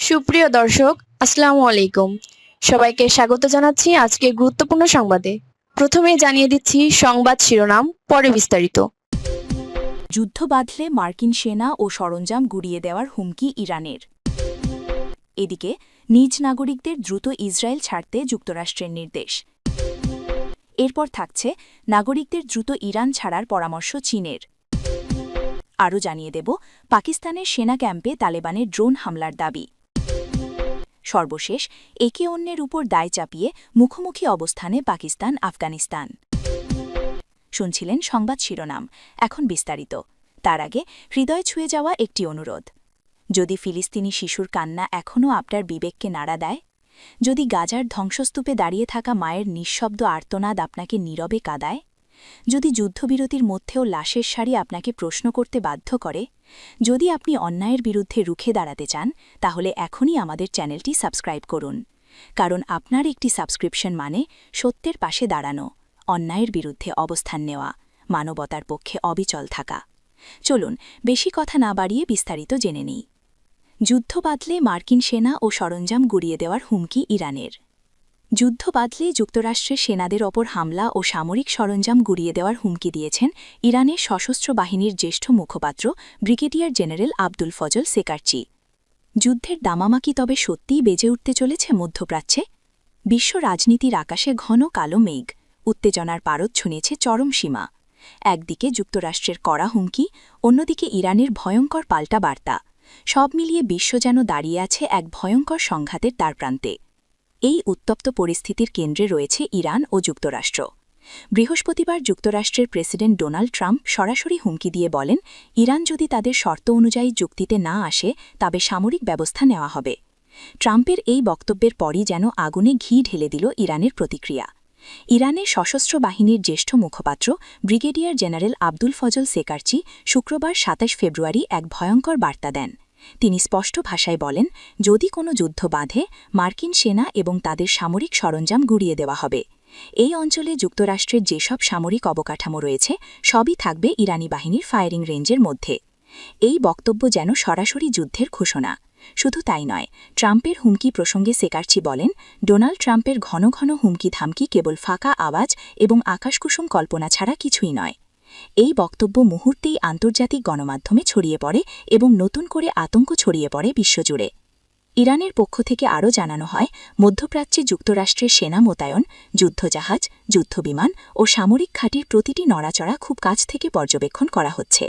সুপ্রিয় দর্শক, আসসালামু আলাইকুম। সবাইকে স্বাগত জানাচ্ছি আজকে গুরুত্বপূর্ণ সংবাদে। প্রথমে জানিয়ে দিচ্ছি সংবাদ শিরোনাম, পরে বিস্তারিত। যুদ্ধ বাঁধলে মার্কিন সেনা ও সরঞ্জাম গুড়িয়ে দেওয়ার হুমকি ইরানের। এদিকে নিজ নাগরিকদের দ্রুত ইসরায়েল ছাড়তে যুক্তরাষ্ট্রের নির্দেশ। এরপর থাকছে নাগরিকদের দ্রুত ইরান ছাড়ার পরামর্শ চীনের। আরও জানিয়ে দেব পাকিস্তানের সেনা ক্যাম্পে তালেবানের ড্রোন হামলার দাবি। সর্বশেষ একে অন্যের উপর দায় চাপিয়ে মুখোমুখি অবস্থানে পাকিস্তান আফগানিস্তান। শুনছিলেন সংবাদ শিরোনাম, এখন বিস্তারিত। তার আগে হৃদয় ছুঁয়ে যাওয়া একটি অনুরোধ। যদি ফিলিস্তিনি শিশুর কান্না এখনও আপনার বিবেককে নাড়া দেয়, যদি গাজার ধ্বংসস্তূপে দাঁড়িয়ে থাকা মায়ের নিঃশব্দ আর্তনাদ আপনাকে নীরবে কাঁদায়, যদি যুদ্ধবিরতির মধ্যেও লাশের সারি আপনাকে প্রশ্ন করতে বাধ্য করে, যদি আপনি অন্যায়ের বিরুদ্ধে রুখে দাঁড়াতে চান, তাহলে এখনই আমাদের চ্যানেলটি সাবস্ক্রাইব করুন। কারণ আপনার একটি সাবস্ক্রিপশন মানে সত্যের পাশে দাঁড়ানো, অন্যায়ের বিরুদ্ধে অবস্থান নেওয়া, মানবতার পক্ষে অবিচল থাকা। চলুন বেশি কথা না বাড়িয়ে বিস্তারিত জেনে নিই। যুদ্ধ বাঁধলে মার্কিন সেনা ও সরঞ্জাম গুড়িয়ে দেওয়ার হুমকি ইরানের। যুদ্ধ বাঁধলে যুক্তরাষ্ট্রের সেনাদের ওপর হামলা ও সামরিক সরঞ্জাম গুড়িয়ে দেওয়ার হুমকি দিয়েছেন ইরানের সশস্ত্র বাহিনীর জ্যেষ্ঠ মুখপাত্র ব্রিগেডিয়ার জেনারেল আব্দুল ফজল সেকারচি। যুদ্ধের দামামা কি তবে সত্যিই বেজে উঠতে চলেছে মধ্যপ্রাচ্যে? বিশ্ব রাজনীতির আকাশে ঘন কালো মেঘ, উত্তেজনার পারদ ছুঁয়েছে চরম সীমা। একদিকে যুক্তরাষ্ট্রের কড়া হুমকি, অন্যদিকে ইরানের ভয়ঙ্কর পাল্টা বার্তা। সব মিলিয়ে বিশ্ব যেন দাঁড়িয়ে আছে এক ভয়ঙ্কর সংঘাতের দ্বারপ্রান্তে। এই উত্তপ্ত পরিস্থিতির কেন্দ্রে রয়েছে ইরান ও যুক্তরাষ্ট্র। বৃহস্পতিবার যুক্তরাষ্ট্রের প্রেসিডেন্ট ডোনাল্ড ট্রাম্প সরাসরি হুমকি দিয়ে বলেন, ইরান যদি তাদের শর্ত অনুযায়ী চুক্তিতে না আসে তবে সামরিক ব্যবস্থা নেওয়া হবে। ট্রাম্পের এই বক্তব্যের পরই যেন আগুনে ঘি ঢেলে দিল ইরানের প্রতিক্রিয়া। ইরানের সশস্ত্র বাহিনীর জ্যেষ্ঠ মুখপাত্র ব্রিগেডিয়ার জেনারেল আব্দুল ফজল সেকারচি শুক্রবার ২৭ ফেব্রুয়ারি এক ভয়ঙ্কর বার্তা দেন। তিনি স্পষ্ট ভাষায় বলেন, যদি কোনো যুদ্ধ বাঁধে, মার্কিন সেনা এবং তাদের সামরিক সরঞ্জাম গুড়িয়ে দেওয়া হবে। এই অঞ্চলে যুক্তরাষ্ট্রের যেসব সামরিক অবকাঠামো রয়েছে সবই থাকবে ইরানি বাহিনীর ফায়ারিং রেঞ্জের মধ্যে। এই বক্তব্য যেন সরাসরি যুদ্ধের ঘোষণা। শুধু তাই নয়, ট্রাম্পের হুমকি প্রসঙ্গে সেকারচি বলেন, ডোনাল্ড ট্রাম্পের ঘন ঘন হুমকি ধামকি কেবল ফাঁকা আওয়াজ এবং আকাশকুসুম কল্পনা ছাড়া কিছুই নয়। এই বক্তব্য মুহূর্তেই আন্তর্জাতিক গণমাধ্যমে ছড়িয়ে পড়ে এবং নতুন করে আতঙ্ক ছড়িয়ে পড়ে বিশ্বজুড়ে। ইরানের পক্ষ থেকে আরও জানানো হয়, মধ্যপ্রাচ্যে যুক্তরাষ্ট্রের সেনা মোতায়েন, যুদ্ধজাহাজ, যুদ্ধবিমান ও সামরিক ঘাঁটির প্রতিটি নড়াচড়া খুব কাছ থেকে পর্যবেক্ষণ করা হচ্ছে।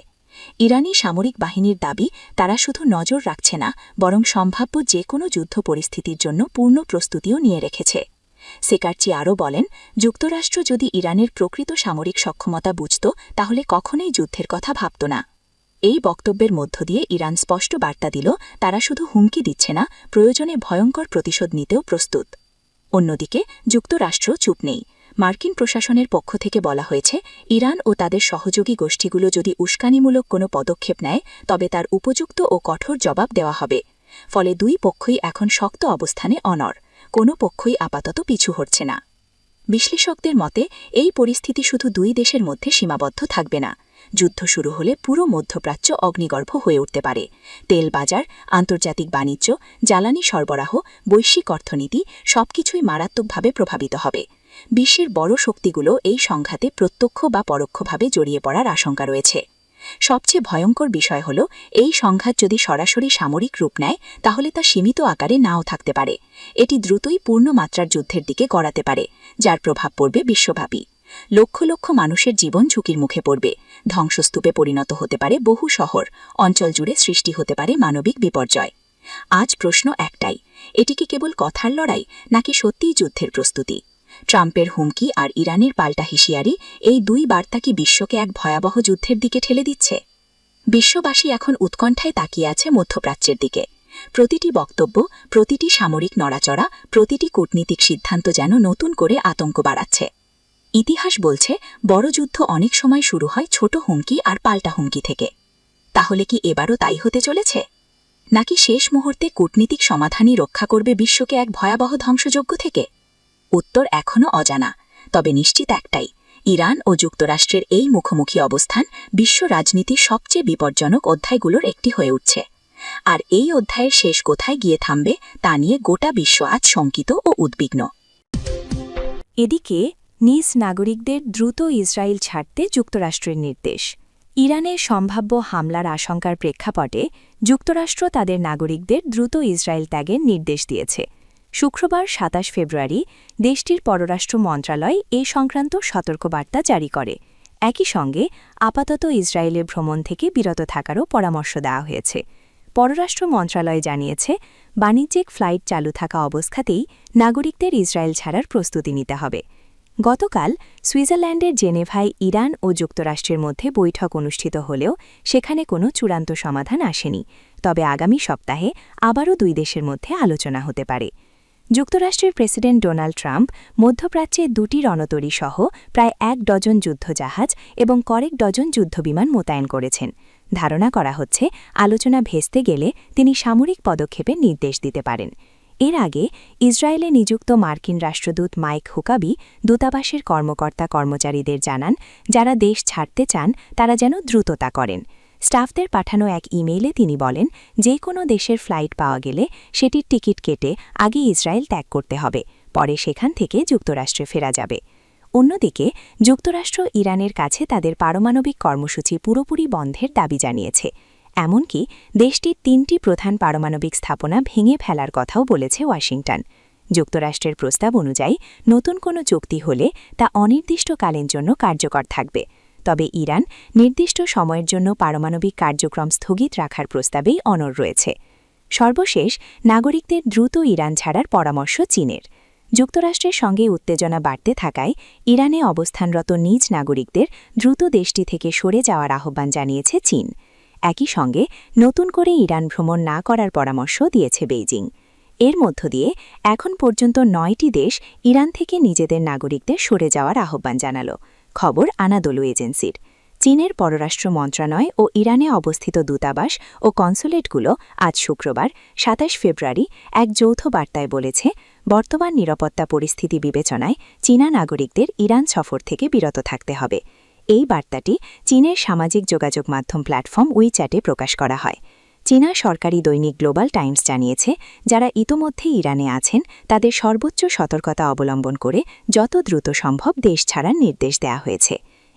ইরানি সামরিক বাহিনীর দাবি, তারা শুধু নজর রাখছে না, বরং সম্ভাব্য যে কোনো যুদ্ধ পরিস্থিতির জন্য পূর্ণ প্রস্তুতিও নিয়ে রেখেছে। সেকারচি আরও বলেন, যুক্তরাষ্ট্র যদি ইরানের প্রকৃত সামরিক সক্ষমতা বুঝত তাহলে কখনোই যুদ্ধের কথা ভাবত না। এই বক্তব্যের মধ্য দিয়ে ইরান স্পষ্ট বার্তা দিল, তারা শুধু হুমকি দিচ্ছে না, প্রয়োজনে ভয়ঙ্কর প্রতিশোধ নিতেও প্রস্তুত। অন্যদিকে যুক্তরাষ্ট্র চুপ নেই। মার্কিন প্রশাসনের পক্ষ থেকে বলা হয়েছে, ইরান ও তাদের সহযোগী গোষ্ঠীগুলো যদি উস্কানিমূলক কোনো পদক্ষেপ নেয় তবে তার উপযুক্ত ও কঠোর জবাব দেওয়া হবে। ফলে দুই পক্ষই এখন শক্ত অবস্থানে অনড়, কোনো পক্ষই আপাতত পিছু হটছে না। বিশ্লেষকদের মতে এই পরিস্থিতি শুধু দুই দেশের মধ্যে সীমাবদ্ধ থাকবে না। যুদ্ধ শুরু হলে পুরো মধ্যপ্রাচ্য অগ্নিগর্ভ হয়ে উঠতে পারে। তেল বাজার, আন্তর্জাতিক বাণিজ্য, জ্বালানি সরবরাহ, বৈশ্বিক অর্থনীতি সবকিছুই মারাত্মকভাবে প্রভাবিত হবে। বিশ্বের বড় শক্তিগুলো এই সংঘাতে প্রত্যক্ষ বা পরোক্ষভাবে জড়িয়ে পড়ার আশঙ্কা রয়েছে। সবচেয়ে ভয়ঙ্কর বিষয় হল, এই সংঘাত যদি সরাসরি সামরিক রূপ নেয় তাহলে তা সীমিত আকারে নাও থাকতে পারে। এটি দ্রুতই পূর্ণমাত্রার যুদ্ধের দিকে গড়াতে পারে, যার প্রভাব পড়বে বিশ্বব্যাপী। লক্ষ লক্ষ মানুষের জীবন ঝুঁকির মুখে পড়বে, ধ্বংসস্তূপে পরিণত হতে পারে বহু শহর, অঞ্চল জুড়ে সৃষ্টি হতে পারে মানবিক বিপর্যয়। আজ প্রশ্ন একটাই, এটি কি কেবল কথার লড়াই নাকি সত্যিই যুদ্ধের প্রস্তুতি? ট্রাম্পের হুমকি আর ইরানের পাল্টা হুঁশিয়ারি, এই দুই বার্তা কি বিশ্বকে এক ভয়াবহ যুদ্ধের দিকে ঠেলে দিচ্ছে? বিশ্ববাসী এখন উৎকণ্ঠায় তাকিয়ে আছে মধ্যপ্রাচ্যের দিকে। প্রতিটি বক্তব্য, প্রতিটি সামরিক নড়াচড়া, প্রতিটি কূটনীতিক সিদ্ধান্ত যেন নতুন করে আতঙ্ক বাড়াচ্ছে। ইতিহাস বলছে, বড় যুদ্ধ অনেক সময় শুরু হয় ছোট হুমকি আর পাল্টা হুমকি থেকে। তাহলে কি এবারও তাই হতে চলেছে? নাকি শেষ মুহূর্তে কূটনীতিক সমাধানই রক্ষা করবে বিশ্বকে এক ভয়াবহ ধ্বংসযজ্ঞ থেকে? উত্তর এখনও অজানা, তবে নিশ্চিত একটাই, ইরান ও যুক্তরাষ্ট্রের এই মুখোমুখি অবস্থান বিশ্ব রাজনীতির সবচেয়ে বিপজ্জনক অধ্যায়গুলোর একটি হয়ে উঠছে। আর এই অধ্যায়ের শেষ কোথায় গিয়ে থামবে তা নিয়ে গোটা বিশ্ব আজ শঙ্কিত ও উদ্বিগ্ন। এদিকে নিজ নাগরিকদের দ্রুত ইসরায়েল ছাড়তে যুক্তরাষ্ট্রের নির্দেশ। ইরানের সম্ভাব্য হামলার আশঙ্কার প্রেক্ষাপটে যুক্তরাষ্ট্র তাদের নাগরিকদের দ্রুত ইসরায়েল ত্যাগের নির্দেশ দিয়েছে। শুক্রবার ২৭ ফেব্রুয়ারি দেশটির পররাষ্ট্র মন্ত্রণালয় এ সংক্রান্ত সতর্কবার্তা জারি করে। একই সঙ্গে আপাতত ইসরায়েলের ভ্রমণ থেকে বিরত থাকারও পরামর্শ দেওয়া হয়েছে। পররাষ্ট্র মন্ত্রণালয় জানিয়েছে, বাণিজ্যিক ফ্লাইট চালু থাকা অবস্থাতেই নাগরিকদের ইসরায়েল ছাড়ার প্রস্তুতি নিতে হবে। গতকাল সুইজারল্যান্ডের জেনেভায় ইরান ও যুক্তরাষ্ট্রের মধ্যে বৈঠক অনুষ্ঠিত হলেও সেখানে কোনো চূড়ান্ত সমাধান আসেনি। তবে আগামী সপ্তাহে আবারও দুই দেশের মধ্যে আলোচনা হতে পারে। যুক্তরাষ্ট্রের প্রেসিডেন্ট ডোনাল্ড ট্রাম্প মধ্যপ্রাচ্যে ২টি রণতরী সহ প্রায় ১ ডজন যুদ্ধজাহাজ এবং কয়েক ডজন যুদ্ধবিমান মোতায়েন করেছেন। ধারণা করা হচ্ছে, আলোচনা ভেস্তে গেলে তিনি সামরিক পদক্ষেপের নির্দেশ দিতে পারেন। এর আগে ইসরায়েলে নিযুক্ত মার্কিন রাষ্ট্রদূত মাইক হুকাবি দূতাবাসের কর্মকর্তা-কর্মচারীদের জানান, যারা দেশ ছাড়তে চান তারা যেন দ্রুততা করেন। স্টাফদের পাঠানো এক ইমেইলে তিনি বলেন, যে কোনো দেশের ফ্লাইট পাওয়া গেলে সেটির টিকিট কেটে আগে ইসরায়েল ত্যাগ করতে হবে, পরে সেখান থেকে যুক্তরাষ্ট্রে ফেরা যাবে। অন্যদিকে যুক্তরাষ্ট্র ইরানের কাছে তাদের পারমাণবিক কর্মসূচি পুরোপুরি বন্ধের দাবি জানিয়েছে। এমনকি দেশটির ৩টি প্রধান পারমাণবিক স্থাপনা ভেঙে ফেলার কথাও বলেছে ওয়াশিংটন। যুক্তরাষ্ট্রের প্রস্তাব অনুযায়ী নতুন কোনো চুক্তি হলে তা অনির্দিষ্টকালের জন্য কার্যকর থাকবে। তবে ইরান নির্দিষ্ট সময়ের জন্য পারমাণবিক কার্যক্রম স্থগিত রাখার প্রস্তাবেই অনড় রয়েছে। সর্বশেষ নাগরিকদের দ্রুত ইরান ছাড়ার পরামর্শ চীনের। যুক্তরাষ্ট্রের সঙ্গে উত্তেজনা বাড়তে থাকায় ইরানে অবস্থানরত নিজ নাগরিকদের দ্রুত দেশটি থেকে সরে যাওয়ার আহ্বান জানিয়েছে চীন। একই সঙ্গে নতুন করে ইরান ভ্রমণ না করার পরামর্শ দিয়েছে বেইজিং। এর মধ্য দিয়ে এখন পর্যন্ত ৯টি দেশ ইরান থেকে নিজেদের নাগরিকদের সরে যাওয়ার আহ্বান জানাল। খবর আনাদোলু এজেন্সির। চীনের পররাষ্ট্র মন্ত্রণালয় ও ইরানে অবস্থিত দূতাবাস ও কনসুলেটগুলো আজ শুক্রবার ২৭ ফেব্রুয়ারি এক যৌথ বার্তায় বলেছে, বর্তমান নিরাপত্তা পরিস্থিতি বিবেচনায় চীনা নাগরিকদের ইরান সফর থেকে বিরত থাকতে হবে। এই বার্তাটি চীনের সামাজিক যোগাযোগ মাধ্যম প্ল্যাটফর্ম উইচ্যাটে প্রকাশ করা হয়। চীনা সরকারি দৈনিক গ্লোবাল টাইমস জানিয়েছে, যারা ইতোমধ্যে ইরানে আছেন তাদের সর্বোচ্চ সতর্কতা অবলম্বন করে যত দ্রুত সম্ভব দেশ ছাড়ার নির্দেশ দেওয়া হয়েছে।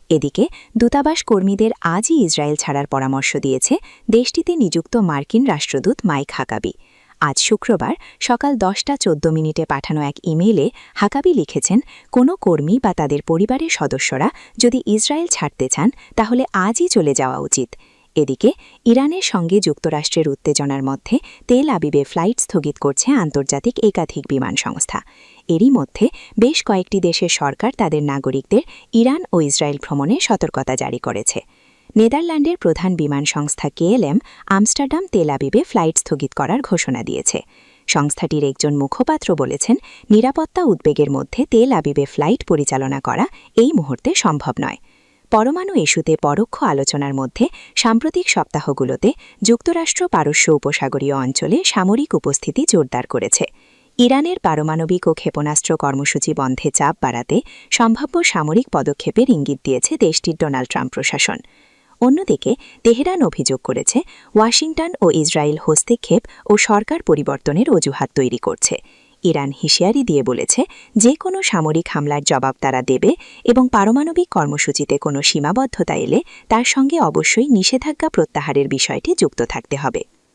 এদিকে দূতাবাস কর্মীদের আজই ইসরায়েল ছাড়ার পরামর্শ দিয়েছে দেশটিতে নিযুক্ত মার্কিন রাষ্ট্রদূত মাইক হাকাবি। আজ শুক্রবার সকাল 10:14 পাঠানো এক ইমেইলে হাকাবি লিখেছেন, কোনো কর্মী বা তাদের পরিবারের সদস্যরা যদি ইসরায়েল ছাড়তে চান তাহলে আজই চলে যাওয়া উচিত। এদিকে ইরানের সঙ্গে যুক্তরাষ্ট্রের উত্তেজনার মধ্যে তেল আবিবে ফ্লাইট স্থগিত করছে আন্তর্জাতিক একাধিক বিমান সংস্থা। এরই মধ্যে বেশ কয়েকটি দেশের সরকার তাদের নাগরিকদের ইরান ও ইসরায়েল ভ্রমণে সতর্কতা জারি করেছে। নেদারল্যান্ডের প্রধান বিমান সংস্থা KLM আমস্টারডাম তেল আবিবে ফ্লাইট স্থগিত করার ঘোষণা দিয়েছে। সংস্থাটির একজন মুখপাত্র বলেছেন, নিরাপত্তা উদ্বেগের মধ্যে তেল আবিবে ফ্লাইট পরিচালনা করা এই মুহূর্তে সম্ভব নয়। পরমাণু ইস্যুতে পরোক্ষ আলোচনার মধ্যে সাম্প্রতিক সপ্তাহগুলোতে যুক্তরাষ্ট্র পারস্য উপসাগরীয় অঞ্চলে সামরিক উপস্থিতি জোরদার করেছে। ইরানের পারমাণবিক ও ক্ষেপণাস্ত্র কর্মসূচি বন্ধে চাপ বাড়াতে সম্ভাব্য সামরিক পদক্ষেপের ইঙ্গিত দিয়েছে দেশটির ডোনাল্ড ট্রাম্প প্রশাসন। অন্যদিকে তেহরান অভিযোগ করেছে, ওয়াশিংটন ও ইসরায়েল হস্তক্ষেপ ও সরকার পরিবর্তনের অজুহাত তৈরি করছে। ইরান হুঁশিয়ারি দিয়ে বলেছে, যে কোনো সামরিক হামলার জবাব তারা দেবে এবং পারমাণবিক কর্মসূচিতে কোনো সীমাবদ্ধতা এলে তার সঙ্গে অবশ্যই নিষেধাজ্ঞা প্রত্যাহারের বিষয়টি যুক্ত থাকতে হবে।